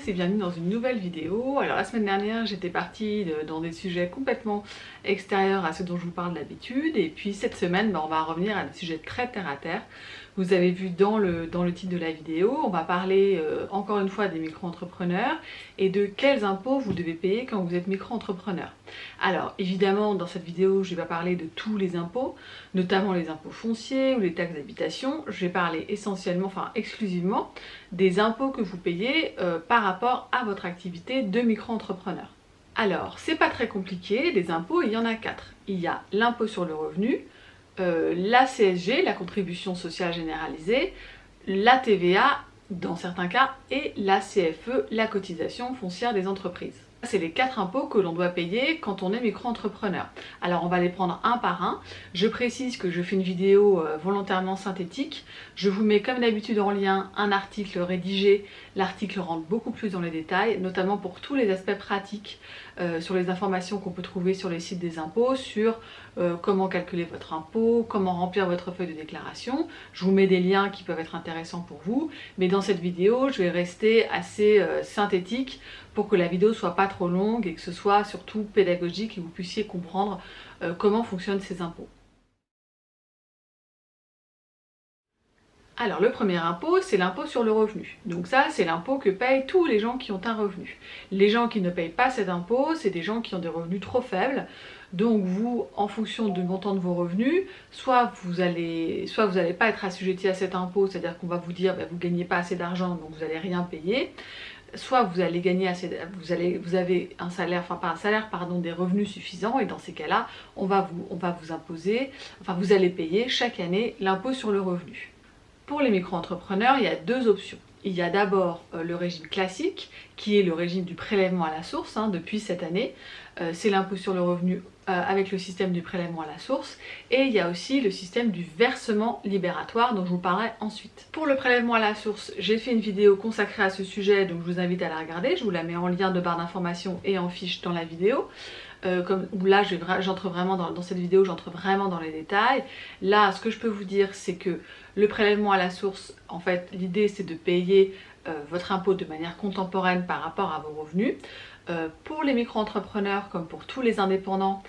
tous et bienvenue dans une nouvelle vidéo. Alors la semaine dernière j'étais partie dans des sujets complètement extérieurs à ceux dont je vous parle d'habitude, et puis cette semaine on va revenir à des sujets très terre à terre. Vous avez vu dans le titre de la vidéo, on va parler encore une fois des micro-entrepreneurs et de quels impôts vous devez payer quand vous êtes micro-entrepreneur. Alors évidemment dans cette vidéo je vais pas parler de tous les impôts, notamment les impôts fonciers ou les taxes d'habitation. Je vais parler essentiellement, enfin exclusivement, des impôts que vous payez par rapport à votre activité de micro-entrepreneur. Alors c'est pas très compliqué, les impôts il y en a 4. Il y a l'impôt sur le revenu, la CSG, la contribution sociale généralisée, la TVA dans certains cas, et la CFE, la cotisation foncière des entreprises. C'est les 4 impôts que l'on doit payer quand on est micro-entrepreneur. Alors on va les prendre un par un. Je précise que je fais une vidéo volontairement synthétique. Je vous mets comme d'habitude en lien un article rédigé. L'article rentre beaucoup plus dans les détails, notamment pour tous les aspects pratiques sur les informations qu'on peut trouver sur les sites des impôts, sur comment calculer votre impôt, comment remplir votre feuille de déclaration. Je vous mets des liens qui peuvent être intéressants pour vous, mais dans cette vidéo je vais rester assez synthétique pour que la vidéo soit pas trop longue et que ce soit surtout pédagogique et que vous puissiez comprendre comment fonctionnent ces impôts. Alors le premier impôt, c'est l'impôt sur le revenu. Donc ça, c'est l'impôt que payent tous les gens qui ont un revenu. Les gens qui ne payent pas cet impôt, c'est des gens qui ont des revenus trop faibles. Donc vous, en fonction du montant de vos revenus, soit vous allez pas être assujetti à cet impôt, c'est-à-dire qu'on va vous dire vous gagnez pas assez d'argent donc vous n'allez rien payer. Soit vous allez gagner assez, vous avez un salaire, enfin pas un salaire, pardon, des revenus suffisants, et dans ces cas-là, on va vous imposer, enfin vous allez payer chaque année l'impôt sur le revenu. Pour les micro-entrepreneurs, il y a deux options. Il y a d'abord le régime classique, qui est le régime du prélèvement à la source, depuis cette année. C'est l'impôt sur le revenu avec le système du prélèvement à la source. Et il y a aussi le système du versement libératoire dont je vous parlerai ensuite. Pour le prélèvement à la source, j'ai fait une vidéo consacrée à ce sujet, donc je vous invite à la regarder. Je vous la mets en lien de barre d'information et en fiche dans la vidéo. Où là j'entre vraiment dans cette vidéo, j'entre vraiment dans les détails. Là, ce que je peux vous dire, c'est que le prélèvement à la source, en fait, l'idée c'est de payer votre impôt de manière contemporaine par rapport à vos revenus. Pour les micro-entrepreneurs, comme pour tous les indépendants,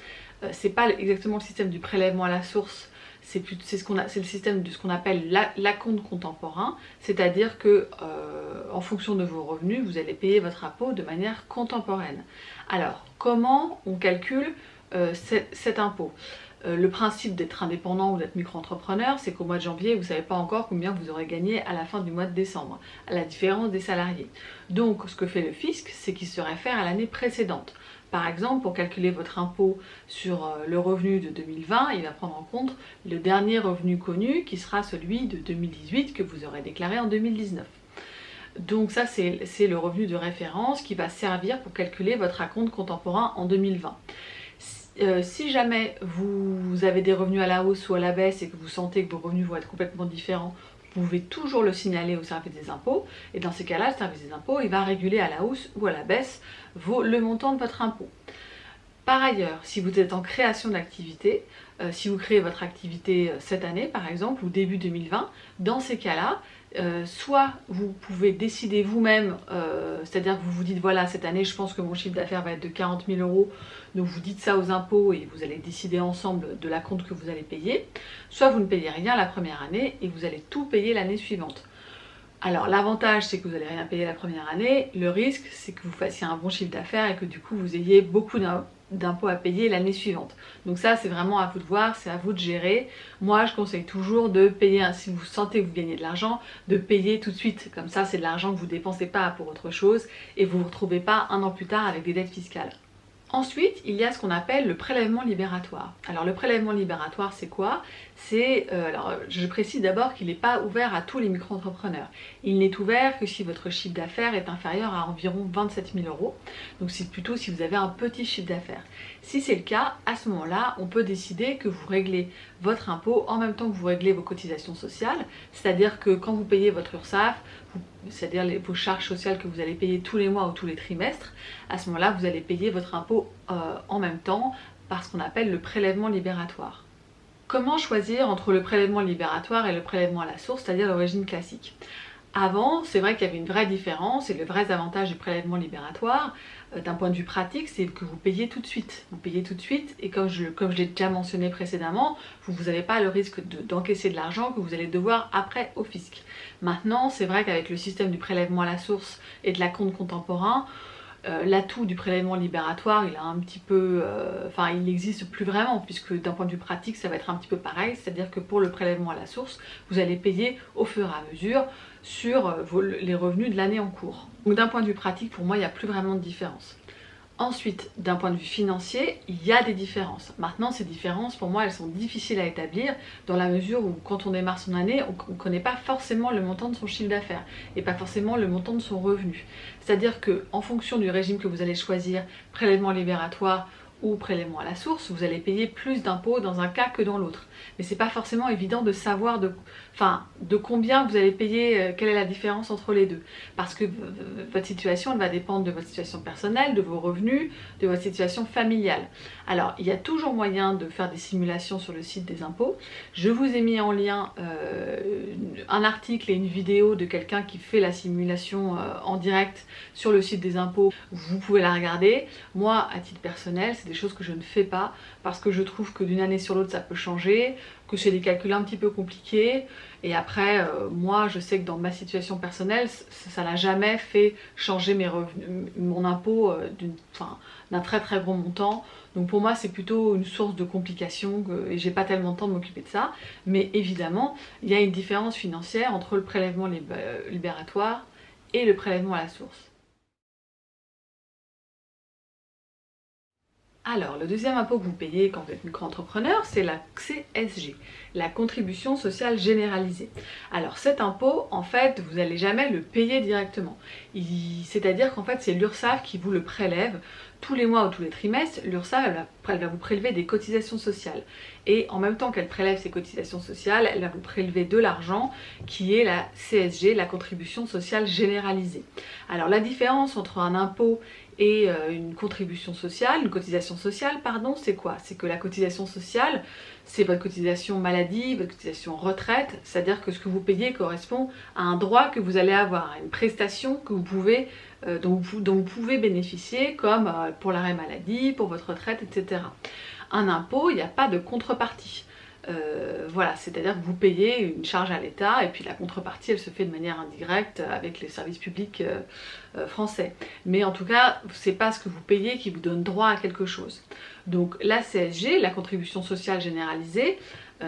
c'est pas exactement le système du prélèvement à la source, c'est le système de ce qu'on appelle l'acompte contemporain, c'est-à-dire que en fonction de vos revenus, vous allez payer votre impôt de manière contemporaine. Alors, comment on calcule cet impôt ? Le principe d'être indépendant ou d'être micro-entrepreneur, c'est qu'au mois de janvier, vous ne savez pas encore combien vous aurez gagné à la fin du mois de décembre, à la différence des salariés. Donc, ce que fait le fisc, c'est qu'il se réfère à l'année précédente. Par exemple, pour calculer votre impôt sur le revenu de 2020, il va prendre en compte le dernier revenu connu, qui sera celui de 2018 que vous aurez déclaré en 2019. Donc ça, c'est le revenu de référence qui va servir pour calculer votre acompte contemporain en 2020. Si jamais vous avez des revenus à la hausse ou à la baisse et que vous sentez que vos revenus vont être complètement différents, vous pouvez toujours le signaler au service des impôts, et dans ces cas-là, le service des impôts il va réguler à la hausse ou à la baisse le montant de votre impôt. Par ailleurs, si vous êtes en création d'activité, si vous créez votre activité cette année par exemple, ou début 2020, dans ces cas-là, soit vous pouvez décider vous-même, c'est-à-dire que vous vous dites voilà, cette année je pense que mon chiffre d'affaires va être de 40 000 €, donc vous dites ça aux impôts et vous allez décider ensemble de l'acompte que vous allez payer, soit vous ne payez rien la première année et vous allez tout payer l'année suivante. Alors l'avantage c'est que vous n'allez rien payer la première année, le risque c'est que vous fassiez un bon chiffre d'affaires et que du coup vous ayez beaucoup d'impôts à payer l'année suivante. Donc ça c'est vraiment à vous de voir, c'est à vous de gérer. Moi je conseille toujours de payer, si vous sentez que vous gagnez de l'argent, de payer tout de suite. Comme ça c'est de l'argent que vous ne dépensez pas pour autre chose et vous ne vous retrouvez pas un an plus tard avec des dettes fiscales. Ensuite, il y a ce qu'on appelle le prélèvement libératoire. Alors le prélèvement libératoire, c'est quoi ? Alors je précise d'abord qu'il n'est pas ouvert à tous les micro-entrepreneurs. Il n'est ouvert que si votre chiffre d'affaires est inférieur à environ 27 000 €. Donc c'est plutôt si vous avez un petit chiffre d'affaires. Si c'est le cas, à ce moment-là, on peut décider que vous réglez votre impôt en même temps que vous réglez vos cotisations sociales. C'est-à-dire que quand vous payez votre URSSAF, c'est-à-dire vos charges sociales que vous allez payer tous les mois ou tous les trimestres, à ce moment-là, vous allez payer votre impôt en même temps par ce qu'on appelle le prélèvement libératoire. Comment choisir entre le prélèvement libératoire et le prélèvement à la source, c'est-à-dire le régime classique ? Avant, c'est vrai qu'il y avait une vraie différence et le vrai avantage du prélèvement libératoire, d'un point de vue pratique, c'est que vous payez tout de suite. Vous payez tout de suite et comme je l'ai déjà mentionné précédemment, vous n'avez pas le risque d'encaisser de l'argent que vous allez devoir après au fisc. Maintenant, c'est vrai qu'avec le système du prélèvement à la source et de l'acompte contemporain, l'atout du prélèvement libératoire, il a un petit peu, il n'existe plus vraiment, puisque d'un point de vue pratique, ça va être un petit peu pareil, c'est-à-dire que pour le prélèvement à la source, vous allez payer au fur et à mesure sur les revenus de l'année en cours. Donc d'un point de vue pratique, pour moi, il n'y a plus vraiment de différence. Ensuite, d'un point de vue financier, il y a des différences. Maintenant, ces différences, pour moi, elles sont difficiles à établir dans la mesure où, quand on démarre son année, on ne connaît pas forcément le montant de son chiffre d'affaires et pas forcément le montant de son revenu. C'est-à-dire qu'en fonction du régime que vous allez choisir, prélèvement libératoire ou prélèvement à la source, vous allez payer plus d'impôts dans un cas que dans l'autre. Mais c'est pas forcément évident de savoir de combien vous allez payer, quelle est la différence entre les deux. Parce que votre situation, elle va dépendre de votre situation personnelle, de vos revenus, de votre situation familiale. Alors, il y a toujours moyen de faire des simulations sur le site des impôts. Je vous ai mis en lien un article et une vidéo de quelqu'un qui fait la simulation en direct sur le site des impôts. Vous pouvez la regarder. Moi, à titre personnel, c'est des choses que je ne fais pas parce que je trouve que d'une année sur l'autre ça peut changer, que c'est des calculs un petit peu compliqués et après moi je sais que dans ma situation personnelle ça n'a jamais fait changer mes revenus, mon impôt d'un très très gros montant, donc pour moi c'est plutôt une source de complications et j'ai pas tellement de temps de m'occuper de ça, mais évidemment il y a une différence financière entre le prélèvement libératoire et le prélèvement à la source. Alors, le deuxième impôt que vous payez quand vous êtes micro-entrepreneur, c'est la CSG, la contribution sociale généralisée. Alors cet impôt, en fait, vous n'allez jamais le payer directement. C'est-à-dire qu'en fait, c'est l'URSSAF qui vous le prélève tous les mois ou tous les trimestres. L'URSSAF, elle va vous prélever des cotisations sociales. Et en même temps qu'elle prélève ces cotisations sociales, elle va vous prélever de l'argent qui est la CSG, la contribution sociale généralisée. Alors la différence entre un impôt et une contribution sociale, une cotisation sociale, pardon, c'est quoi? C'est que la cotisation sociale, c'est votre cotisation maladie, votre cotisation retraite, c'est-à-dire que ce que vous payez correspond à un droit que vous allez avoir, à une prestation que vous pouvez, dont vous pouvez bénéficier, comme pour l'arrêt maladie, pour votre retraite, etc. Un impôt, il n'y a pas de contrepartie. Voilà, c'est-à-dire que vous payez une charge à l'État et puis la contrepartie elle se fait de manière indirecte avec les services publics français. Mais en tout cas, c'est pas ce que vous payez qui vous donne droit à quelque chose. Donc la CSG, la contribution sociale généralisée,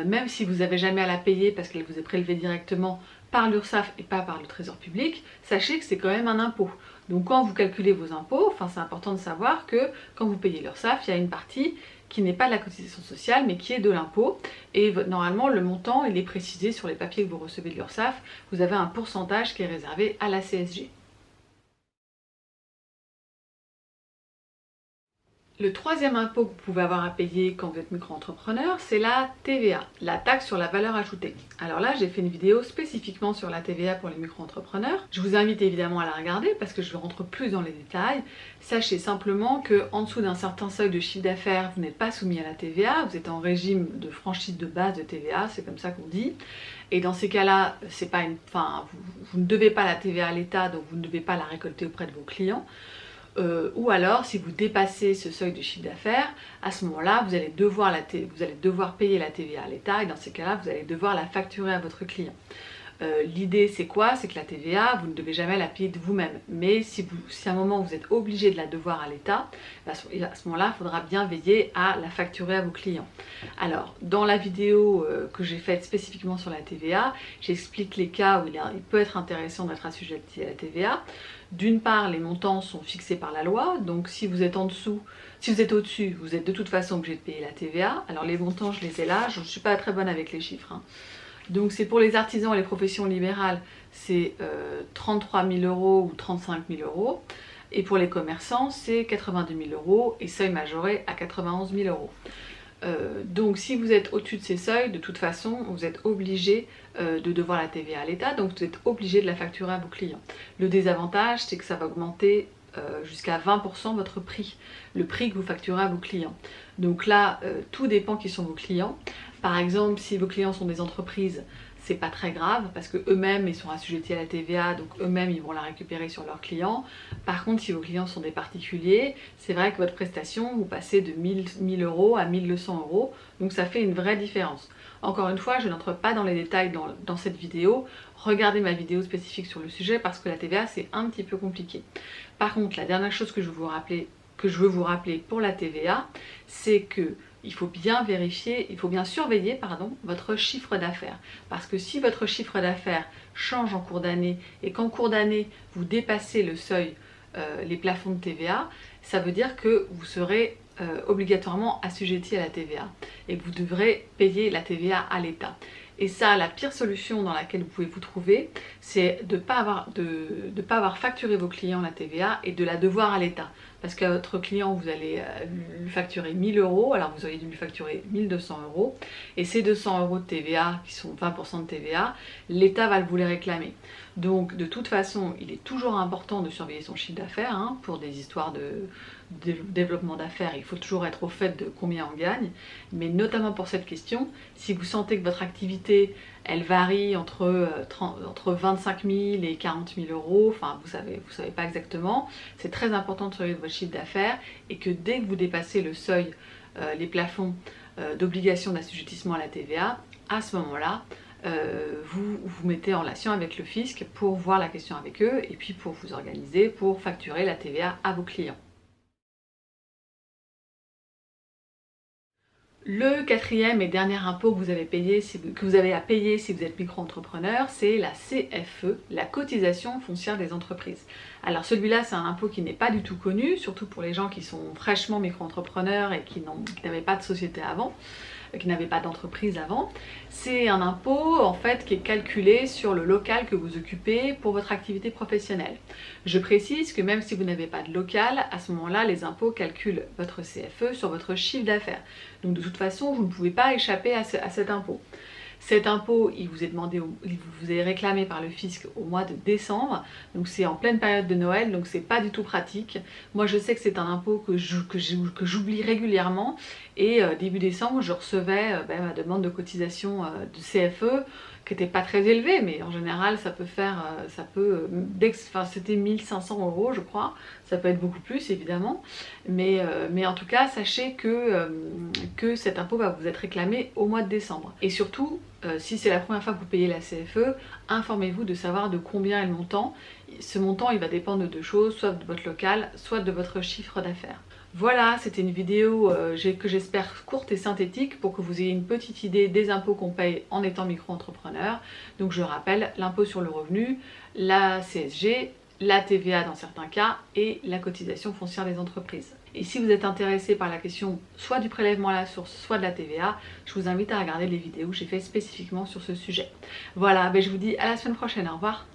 même si vous n'avez jamais à la payer parce qu'elle vous est prélevée directement par l'URSSAF et pas par le Trésor public, sachez que c'est quand même un impôt. Donc quand vous calculez vos impôts, c'est important de savoir que quand vous payez l'URSSAF, il y a une partie qui n'est pas de la cotisation sociale mais qui est de l'impôt et normalement le montant il est précisé sur les papiers que vous recevez de l'URSSAF, vous avez un pourcentage qui est réservé à la CSG. Le troisième impôt que vous pouvez avoir à payer quand vous êtes micro-entrepreneur, c'est la TVA, la taxe sur la valeur ajoutée. Alors là, j'ai fait une vidéo spécifiquement sur la TVA pour les micro-entrepreneurs. Je vous invite évidemment à la regarder parce que je rentre plus dans les détails. Sachez simplement qu'en dessous d'un certain seuil de chiffre d'affaires, vous n'êtes pas soumis à la TVA, vous êtes en régime de franchise de base de TVA, c'est comme ça qu'on dit. Et dans ces cas-là, c'est pas vous ne devez pas la TVA à l'État, donc vous ne devez pas la récolter auprès de vos clients. Ou alors, si vous dépassez ce seuil de chiffre d'affaires, à ce moment-là, vous allez devoir payer la TVA à l'État et dans ces cas-là, vous allez devoir la facturer à votre client. L'idée, c'est quoi? C'est que la TVA, vous ne devez jamais la payer de vous-même. Mais si à un moment, vous êtes obligé de la devoir à l'État, à ce moment-là, il faudra bien veiller à la facturer à vos clients. Alors, dans la vidéo que j'ai faite spécifiquement sur la TVA, j'explique les cas où il peut être intéressant d'être assujetti à la TVA. D'une part, les montants sont fixés par la loi, donc si vous êtes en dessous, si vous êtes au-dessus, vous êtes de toute façon obligé de payer la TVA. Alors les montants, je les ai là, je ne suis pas très bonne avec les chiffres. Donc c'est pour les artisans et les professions libérales, c'est 33 000 € ou 35 000 €. Et pour les commerçants, c'est 82 000 € et seuil majoré à 91 000 €. Donc si vous êtes au-dessus de ces seuils, de toute façon, vous êtes obligé de devoir la TVA à l'État, donc vous êtes obligé de la facturer à vos clients. Le désavantage, c'est que ça va augmenter jusqu'à 20% votre prix, le prix que vous facturez à vos clients. Donc là, tout dépend qui sont vos clients. Par exemple, si vos clients sont des entreprises, c'est pas très grave parce que eux-mêmes ils sont assujettis à la TVA, donc eux-mêmes ils vont la récupérer sur leurs clients. Par contre, si vos clients sont des particuliers, c'est vrai que votre prestation, vous passez de 1000 euros à 1200 euros, donc ça fait une vraie différence. Encore une fois, je n'entre pas dans les détails dans cette vidéo. Regardez ma vidéo spécifique sur le sujet parce que la TVA c'est un petit peu compliqué. Par contre, la dernière chose que je veux vous rappeler pour la TVA, c'est que il faut bien vérifier, il faut bien surveiller votre chiffre d'affaires. Parce que si votre chiffre d'affaires change en cours d'année et qu'en cours d'année vous dépassez le seuil, les plafonds de TVA, ça veut dire que vous serez obligatoirement assujetti à la TVA et que vous devrez payer la TVA à l'État. Et ça, la pire solution dans laquelle vous pouvez vous trouver, c'est de ne pas avoir facturé vos clients la TVA et de la devoir à l'État. Parce qu'à votre client, vous allez lui facturer 1000 euros, alors vous auriez dû lui facturer 1200 euros. Et ces 200 euros de TVA, qui sont 20% de TVA, l'État va vous les réclamer. Donc de toute façon, il est toujours important de surveiller son chiffre d'affaires, hein, pour des histoires de développement d'affaires, il faut toujours être au fait de combien on gagne, mais notamment pour cette question, si vous sentez que votre activité elle varie entre 25 000 et 40 000 euros, enfin vous savez pas exactement, c'est très important de surveiller votre chiffre d'affaires et que dès que vous dépassez le seuil, les plafonds d'obligation d'assujettissement à la TVA, à ce moment-là, vous vous mettez en relation avec le fisc pour voir la question avec eux et puis pour vous organiser pour facturer la TVA à vos clients. Le quatrième et dernier impôt que vous avez à payer si vous êtes micro-entrepreneur, c'est la CFE, la cotisation foncière des entreprises. Alors celui-là, c'est un impôt qui n'est pas du tout connu, surtout pour les gens qui sont fraîchement micro-entrepreneurs et qui n'avaient pas de société avant, qui n'avaient pas d'entreprise avant. C'est un impôt en fait qui est calculé sur le local que vous occupez pour votre activité professionnelle. Je précise que même si vous n'avez pas de local, à ce moment-là, les impôts calculent votre CFE sur votre chiffre d'affaires. Donc de toute façon, vous ne pouvez pas échapper à cet impôt. Cet impôt, il vous est réclamé par le fisc au mois de décembre, donc c'est en pleine période de Noël, donc c'est pas du tout pratique. Moi je sais que c'est un impôt que j'oublie régulièrement et début décembre je recevais ma demande de cotisation de CFE qui n'était pas très élevée, mais en général ça peut faire, c'était 1500 euros je crois, ça peut être beaucoup plus évidemment, mais en tout cas sachez que cet impôt va vous être réclamé au mois de décembre. Et surtout, si c'est la première fois que vous payez la CFE, informez-vous de savoir de combien est le montant. Ce montant il va dépendre de deux choses, soit de votre local, soit de votre chiffre d'affaires. Voilà, c'était une vidéo que j'espère courte et synthétique pour que vous ayez une petite idée des impôts qu'on paye en étant micro-entrepreneur. Donc je rappelle, l'impôt sur le revenu, la CSG, la TVA dans certains cas et la cotisation foncière des entreprises. Et si vous êtes intéressé par la question soit du prélèvement à la source, soit de la TVA, je vous invite à regarder les vidéos que j'ai fait spécifiquement sur ce sujet. Voilà, je vous dis à la semaine prochaine, au revoir.